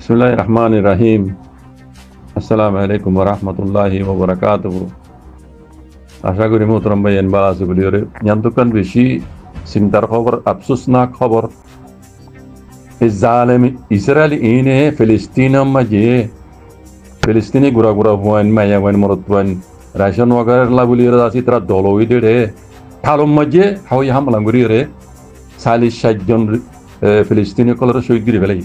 বিসমিল্লাহির রহমানির রহিম। আসসালামু আলাইকুম ওয়া রাহমাতুল্লাহি ওয়া বারাকাতুহু। আশা করি মোহতরম ভাই ভালো আছে বলি ওরে জানতুকান বেশি চিন্তার খবর আফসোসনাক খবর এই জালেম ইসরায়েল ইনে ফিলিস্তিনের মাঝে ফিলিস্তিনি গুড়া গুড়া হুয়ান মায়া হুয়ান মরত হুয়ান রাশন ওয়াগার বলি ওরা আছে তারা দলই দেড়ে ঠালম মাঝে হাওয়াই হামলা করি রে 40-60 জন ফিলিস্তিনি কলর শহীদ করে ফেলাই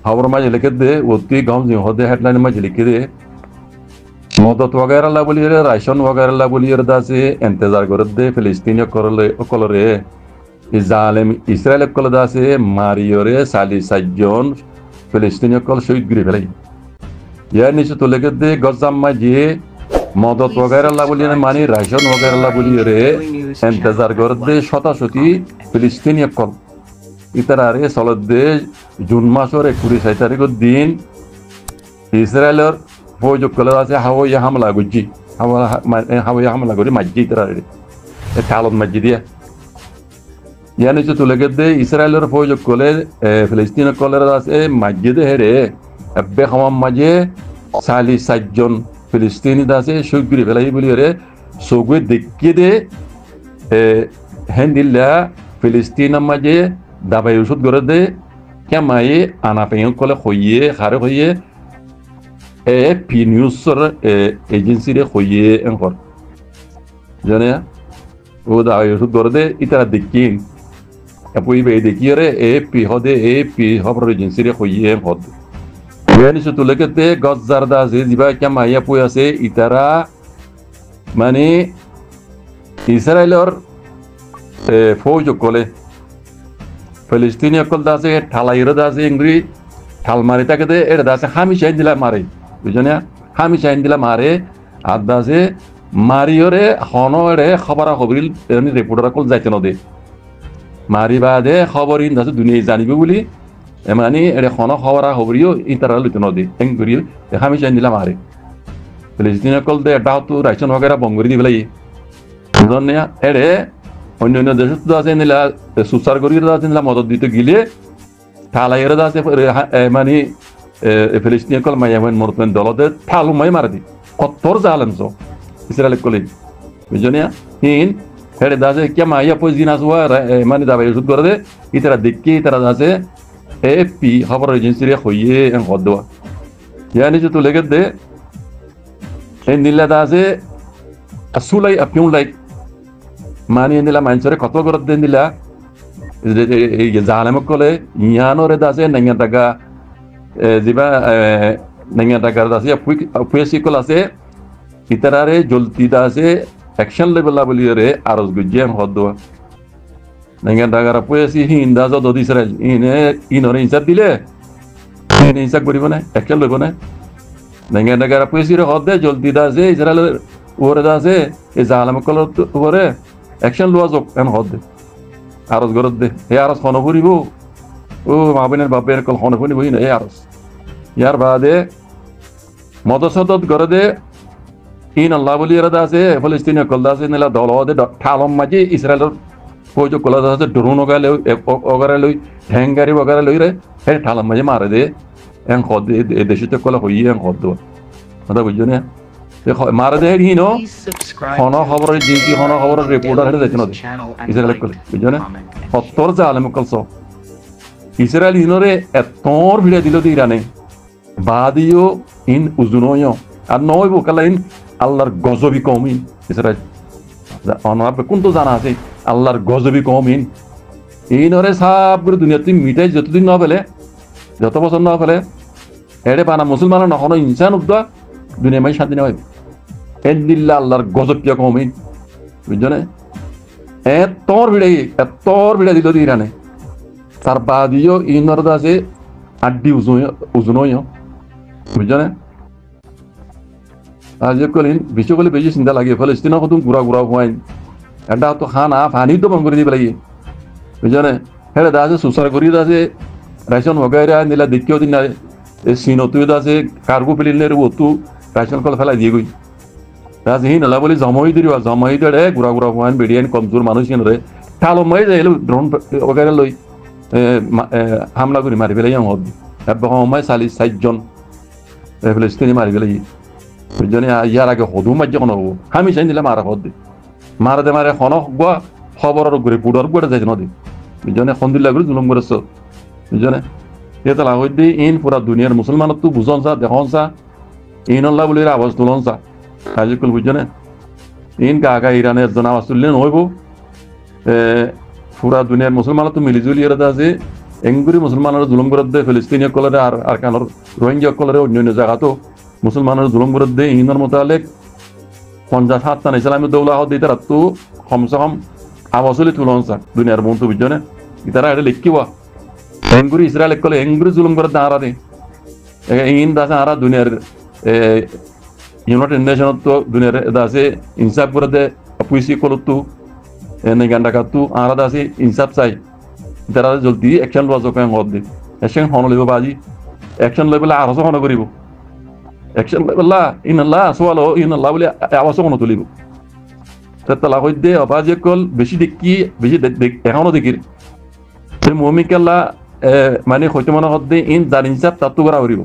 खबर में लिखे दे उतनी गाँव जी होते हेडलाइन में लिखे दे मदद वगैरह ला बोलिए राशन वगैरह ला बोलिए रदा से इंतजार कर दे फिलिस्तीनी कलरे जालेम इस्राएल कलदा से मारियो रे 40-60 जन फिलिस्तीनी कल शहीद गिरी फेलाई यार नीचे तो लिखे दे गजाम में जी मदद वगैरह ला बोलिए मानी राशन वगैरह ला बोलिए रे इंतजार कर दे शताशती फिलिस्तीनी कल ইতারে চলতে জুন মাসের 21 তারিখের দিন ইসরায়েলের প্রযোগ করা আছে হাওয়াই হামলা করছি হাওয়াই হামলা করে মাঝি ইতারে ঠালত মাঝি দিয়া ইয়ানি যে তুলে গেছে ইসরায়েলের প্রযোগ করলে ফিলিস্তিনের কলের আছে মাঝিদে হেরে এবে সমাম মাঝে 40-60 জন ফিলিস্তিনি আছে শহীদ ফেলাই বলি রে সগুয়ে দেখিয়ে দে হেন্দিল্লা ফিলিস্তিনের মাঝে দাবাই ওষুধ করে দে কেমাই আনা পেয়ে কলে হইয়ে হারে হইয়ে পি নিউজর এজেন্সিরে হইয়ে এঙ্কর জানে ও দাবাই ওষুধ করে দে ইতারা দেখিন এপুই বে দেখিয়ে রে পি হদে পি খবর এজেন্সিরে হইয়ে হদ বেনিস তুলে কেতে গজার দা যে জিবা কেমাই এপুই আছে ইতারা মানে ইসরায়েলের ফৌজ কলে ফিলিস্তিনি অকল দাসে ঠালাইরে দাসে ইংরি ঠাল মারি তাকে দে এর দাসে হামি চাইন দিলা মারে বুঝনে হামি চাইন দিলা মারে আর দাসে মারিওরে হনরে খবরা খবরিল এনি রিপোর্টার কল যাইতে নদে মারি বাদে খবর ইন দাসে দুনিয়া জানিবে বলি এমানি এর হন খবরা খবরিও ইতারা লইতে নদে এংরি হামি চাইন দিলা মারে ফিলিস্তিনি অকল দে ডাউ তো রাইশন वगैरह বঙ্গরি দিবলাই বুঝনে এরে অন্য অন্য দেশ তো আছে নিলা সুসার করিয়ে আছে নিলা মদত দিতে গিলে ঠালাইয়ের আছে মানে ফিলিস্তিনি কল মায়ামেন মরতমেন দলতে ঠালু মাই মার দি কত্তর জালেম সো ইসরায়েল কলি বুঝনিয়া হিন হেডে দাসে কে মাইয়া পয়স দিন আসওয়া মানে দাবাই ওষুধ করে দে ইতারা দেখি ইতারা দাসে এপি খবর এজেন্সি রে হইয়ে এন হদওয়া ইয়ানি যে তো লেগে দে এই নিলা দাসে আসুলাই আপিউন লাইক মানি দিলা মানুষরে কত করে দেন দিলা এই জালেমক কলে ইয়ানোরে দাসে নাঙ্গা টাকা জিবা নাঙ্গা টাকার দাসে পুয়েসি কল আছে ইতারারে জলতি দাসে অ্যাকশন লেভেল বলি রে আরজ গুজিয়ান হদ নাঙ্গা টাকার পুয়েসি হিন দাস দদ ইসরায়েল ইনরে ইনসার দিলে ইনসার করিব না অ্যাকশন লইব না নাঙ্গা টাকার পুয়েসি রে হদ দে জলতি দাসে ইসরায়েল ওরে দাসে এই জালেমক কল ওরে অ্যাকশন লোয়া যোগ এন হদ দে আরজ গরত দে হে আরজ খন করিব ও মাবিনের বাপের কল খন করিব না এই আরজ ইয়ার বাদে মদসদত গরে দে ইন আল্লাহ বলি এরা আছে ফিলিস্তিনি কল দাসে নিলা দল দে ঠালম মাঝে ইসরায়েলের ফৌজ কল দাসে ড্রোন ওগারে লই হ্যাঙ্গারি ওগারে লই রে হে ঠালম মাঝে মারে দে এন হদ দে দেশতে কল হই এন হদ দো কথা বুঝছো না মারে দে হিনো হন খবর জিকি হন খবর রিপোর্টার হেডে যাইতে নদে ইসরায়েল কলে বুঝছো না সত্তর জালেম কলস ইসরায়েল হিনরে এতর ভিড়ে দিল ইরানে বাদিও ইন উজুনয় আর নয়ব কালা ইন আল্লাহর গজবি কওমিন ইসরায়েল অনার কোন তো জানা আছে আল্লাহর গজবি কওমিন ইনরে সব করে দুনিয়াতে মিটাই যতদিন না পেলে যত বছর না পেলে এড়ে পানা মুসলমান নহন ইনসান উদ্দা দুনিয়া মাই শান্তি না হয় এদিল্লা আল্লাহর গজব কিয়া কমিন বুঝছো না এতর ভিড়ে দিল ইরানে তার বাদিও ইনর দাসে আড্ডি উজুনয় বুঝছো না আজ কলিন বিশ্বকলি বেশি চিন্তা লাগে ফিলিস্তিন কত গুড়া গুড়া হওয়াইন এটা তো খানা পানি তো বন্ধ করে দিব লাগে বুঝছো না হেরে দাসে সুসার করি দাসে রাইশন वगैरह নিলা দেখিও দিন না সিনতো দাসে কার্গো প্লেনের ওতু রাইশন কল ফেলা দিয়ে গই দাসে হি নালা বলি জমাই দিবা জমাই দে গুড়া গুড়া হওয়াইন বেডিয়ান কমজোর মানুষ রে ঠালো মাই যাইলো ড্রোন वगैरह লই হামলা করে মারি ফেলাই হদ সময় 4জন ফিলিস্তিনি মারি ফেলাই বুঝছনি ইয়ার আগে হদু মাঝে কোনো হবো আমি চাই দিলে মারা হদ মারা দে মারে খন খবরের ঘুরে পুডর গুড়ে যাই নদী বুঝছনে খন্দিল্লা করে জুলুম করেছ বুঝছনে এটা হইতে ইন পুরা দুনিয়ার মুসলমানত তো বুঝন চা দেখন চা ইনল্লা বলে আওয়াজ তুলন চা আজিকাল বুঝছনে ইন গা ইরানের একজন আওয়াজ তুললে নহইব পুরা দুনিয়ার মুসলমানত তো মিলিজুলি এরা আছে এঙ্গুরি মুসলমানের জুলুম করে দে ফিলিস্তিনি কলরে আর কানোর রোহিঙ্গা কলরে অন্যান্য জায়গাতো মুসলমানের জুলুম করে দে ইনর মোতালেক 50-60 ইসলামী দৌলা হদ দিতে রাত কমসে কম আওয়াজলি তুলন চা দুনিয়ার মন্ত্র বুঝছনে ইতারা এটা লিখিবা এঙ্গুরি ইসরায়েল কলে এঙ্গুরি জুলুম করে দাঁড়া দে ইন দাসে আরা দুনিয়ার ইউনাইটেড নেশনত তো দুনিয়ার দাসে ইনসাফ করে দে পুইসি কলতু এনে গান্ডা কাতু আরা দাসে ইনসাফ চাই তারা জলদি অ্যাকশন লওয়া যোগ হদ দে অ্যাকশন হন লইব বাজি অ্যাকশন লইবলে আরো হন করিব অ্যাকশন লইবলা ইনাল্লাহ সোয়ালো ইনাল্লাহ বলে আওয়াজ হন তুলিব তালা হই দে অবাজি কল বেশি দেখি বেশি এখনো দেখির মমিকাল্লা মানে হয়তো মনে হতে ইন যার ইনসাফ তাত্তু করা হরিব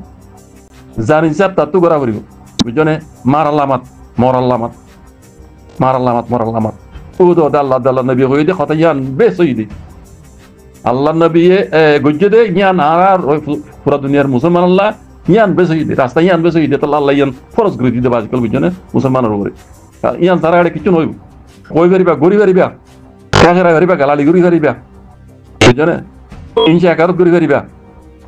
যার ইনসাফ তাত্তু করা হরিব বুঝছনে মার আল্লামাত মর আল্লামাত মার আল্লামাত মর আল্লামাত ও তো আল্লাহ নবী হই দে কথা ইয়ান বেশ হই দে আল্লাহ নবী গজ্জে দে ইয়ান আর পুরা দুনিয়ার মুসলমান আল্লাহ ইয়ান বেশ হই দে রাস্তা ইয়ান বেশ হই দে তো আল্লাহ ইয়ান ফরজ করে দিতে বাজকল বুঝছনে মুসলমানের উপরে ইয়ান তারা আড়ে কিছু নইব কই পারিবা গড়ি পারিবা কাজরা পারিবা গালালি গড়ি পারিবা বুঝছনে ইনশা কারত গড়ি পারিবা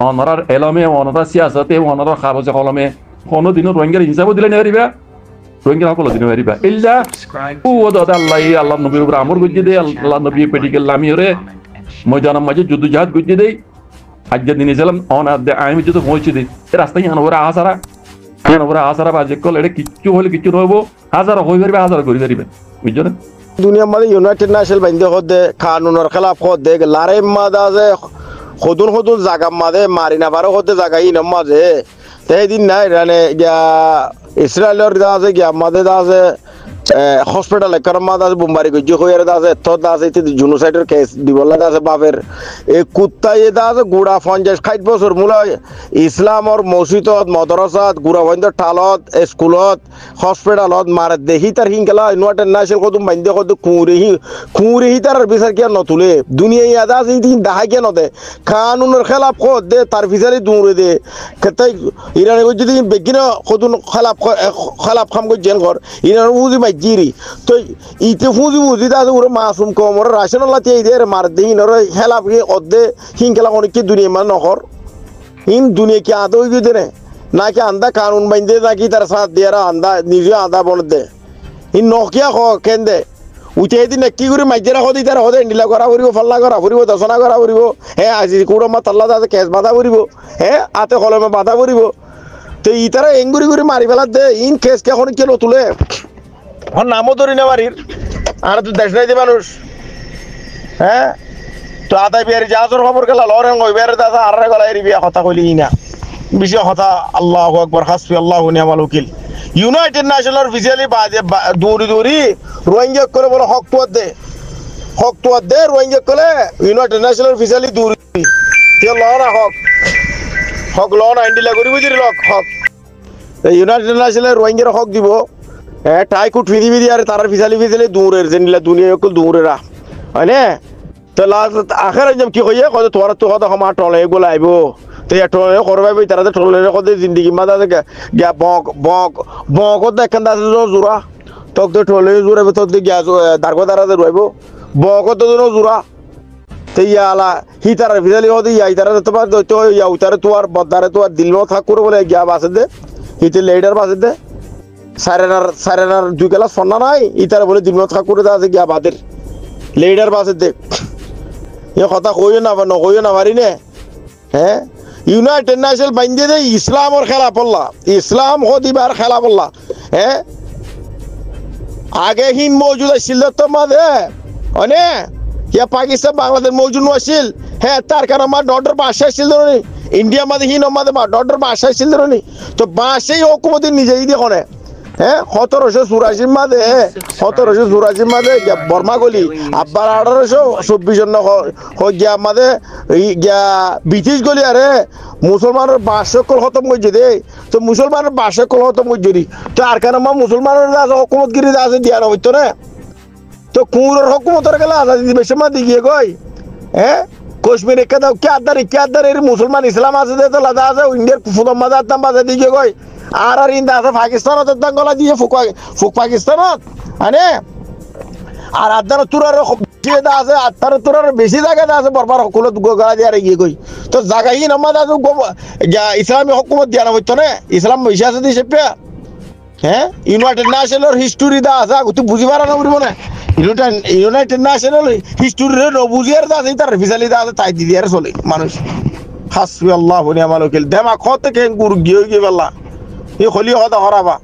অনরার এলমে অনরার সিয়াসতে অনরার খাবজে কলমে কোনো দিনও রোহিঙ্গার হিসাবও দিলে নিয়ে পারিবা রোহিঙ্গা সকল দিনে পারিবা ইল্লা ও দাদা আল্লাহ নবীর উপর আমর গজ্জে দে আল্লাহ নবী পেটিকেল লামিয়রে ময়দানের মাঝে যুদ্ধ জাহাজ গজ্জে দেই আজ্জা দিন ইসলাম অনার দে আমি যদি পৌঁছে দিই রাস্তায় ইয়ান ওরা আসারা বাজে কল এটা কিচ্ছু হলে কিচ্ছু নইব হাজার হয়ে পারিবে হাজার করে পারিবে বুঝছো দুনিয়ার মাঝে ইউনাইটেড নেশন বান্ধে হদে কানুনের খেলাফ হদে লারে মাদা যে সদুন জাগা মাঝে মারি না পারো হদে জাগা ইন মাঝে সেইদিন নাই মানে গিয়া ইসরায়েলের দা আছে গিয়া মাঝে দা আছে হসপিটাল একার মাঝে আছে বোমবারি গজ্জি হয়ে দা আছে তো দা আছে জুনোসাইডের কেস দিবলা দা আছে বাপের এই কুত্তা এ দা আছে গুড়া 50-60 বছর মূলা ইসলামর মসজিদত মদরসাত গুড়া বন্ধ টালত স্কুলত হসপিটালত মারে দেখি তার হিংকেলা ইউনাইটেড নেশন কত বান্ধে কত কুঁড়ি তার বিচার কিয়া নতুলে দুনিয়া ইয়াদা আছে দেখা কিয়া নদে কানুনের খেলাফ কত দে তার বিচারে দৌড়ে দে তাই ইরানে যদি বেগিনা কত খেলাফ খাম করে জেল ঘর ইরান বুঝি মাইজিরি তো ইতে বুঝি দা ওরা মাসুম কম ওরা রাশন লাতি দে মার দিন ওরা খেলাফ অর্ধে হিংকেলা অনেক দুনিয়া মানে নহর ইন দুনিয়া কি আদৌ যদি রে নাকি আন্দা কানুন বান্ধে নাকি তার সাথ দিয়ে আন্দা নিজে আন্দা বলে দে ই নকিয়া কেন দে উঠে দিন কি করে মাইজেরা হদি তার হদে নীলা করা ফুরিব ফাল্লা করা ফুরিব দশনা করা ফুরিব হে আজি কুড়ো মা তাল্লা দাদা কেস বাধা ফুরিব হে আতে কলমে বাধা ফুরিব তো ই তারা এঙ্গুরি করে মারি ফেলা দে ইন কেস কে এখন কেন তুলে নামও ধরি না বাড়ির আর তো দেশ নাই দে মানুষ হ্যাঁ তো আদায় বিহারি জাহাজের খবর গেলা লরেন ওই বিহারে দাদা আর গলা এরি বিয়া কথা কইলি না বেশি কথা আল্লাহু আকবার হাসবি আল্লাহু নিয়ামাল ওয়াকিল ইউনাইটেড নেশনের ভিজিয়ালি দৌড়ি রোহিঙ্গা করে বলে হক তুয়ার দে রোহিঙ্গা করে ইউনাইটেড নেশনের ভিজিয়ালি দৌড়ি তে লনা হক লনা ইন্ডিলা করি বুঝি হক ইউনাইটেড নেশনের রোহিঙ্গার হক দিব টাই কুট ফিদি আর তার ভিজিয়ালি দৌড়ের জেনিলা দুনিয়া অকল দৌড়েরা হয় না তো লাস্ট আখের জম কি কইয়ে কত তোরা তো কথা আমার টলে এগুলো আইব তো টলে করবাই তারা তো টলে কত জিন্দগি মাদা গিয়া বক দেখেন দাস জোড়া তক তো টলে জোড়াবে তো গিয়া দারগো দারাতে রইব বক তো জোড়া তো ইয়ালা হিতার ভিজালি হদি ইয়াইতারা তোমার তো ইয়া উতারে তো আর বদারে তো আর দিল থাক করে বলে গিয়া বাসে দে হিতে লেডার বাসে দে সারেনার দুই গেলা সন্না নাই ইতারে বলে দিল থাক করে দা আছে গিয়া বাদের লেডার বাসে দে এ কথা কইও না পারি নে হ্যাঁ ইউনাইটেড নেশন বান্ধে দে ইসলামর খেলা পড়লা ইসলাম হদিবার খেলা পড়লা হ্যাঁ আগে হিন মৌজুদ আসছিল তো মাঝে অনে ইয়া পাকিস্তান বাংলাদেশ মৌজুদ আসছিল হ্যাঁ তার কারণ আমার ডটার বাসা আসছিল নি ইন্ডিয়া মাঝে হিন মাঝে ডটার বাসা আসছিল নি তো বাসেই হুকুমতি নিজেই দিয়ে কনে হ্যাঁ 1784 মাঝে 1784 মাঝে বর্মা গলি আব্বার 1824 গিয়া মাঝে গিয়া ব্রিটিশ গলি আরে মুসলমানের বাসকল খতম করছে দে তো মুসলমানের বাসকল খতম করছে দি তো আর কেন মুসলমানের আছে হকুমতগিরি আছে দিয়া না হইতো না তো কুমুরের হকুমতের গেলে আজাদি দিবে সে মা দিগিয়ে গই হ্যাঁ কাশ্মীর একা দাও কে আদার এর মুসলমান ইসলাম আছে দে তো লাদা আছে ইন্ডিয়ার ফুদম মাদার দাম বাজে দিকে গই আর ইন্দা আছে পাকিস্তানত দাম গলা দিয়ে ফুক পাকিস্তানত আনে আর আদার তুরার দা আছে আত্মার তুরার বেশি জায়গা আছে বরবার সকলো গলা দিয়ে আর গিয়ে গই তো জায়গাই নামাজ আছে ইসলামী হকুমত দিয়া না হইতো না ইসলাম বসে আছে দি সেপে হ্যাঁ ইউনাইটেড নেশনের হিস্টোরি দা আছে তুই বুঝি পারা না বুঝবো না ইউনাইটেড নেশনাল হিস্টোরি বুঝিয়ার দা আছে তার ফিসালি দা আছে তাই দিদিয়ার চলে মানুষ হাসবি আল্লাহ নিয়ামাল ওয়াকিল দেমা কত কে গুরু গিয়ে গিয়ে বললা এই খলি কথা হরাবা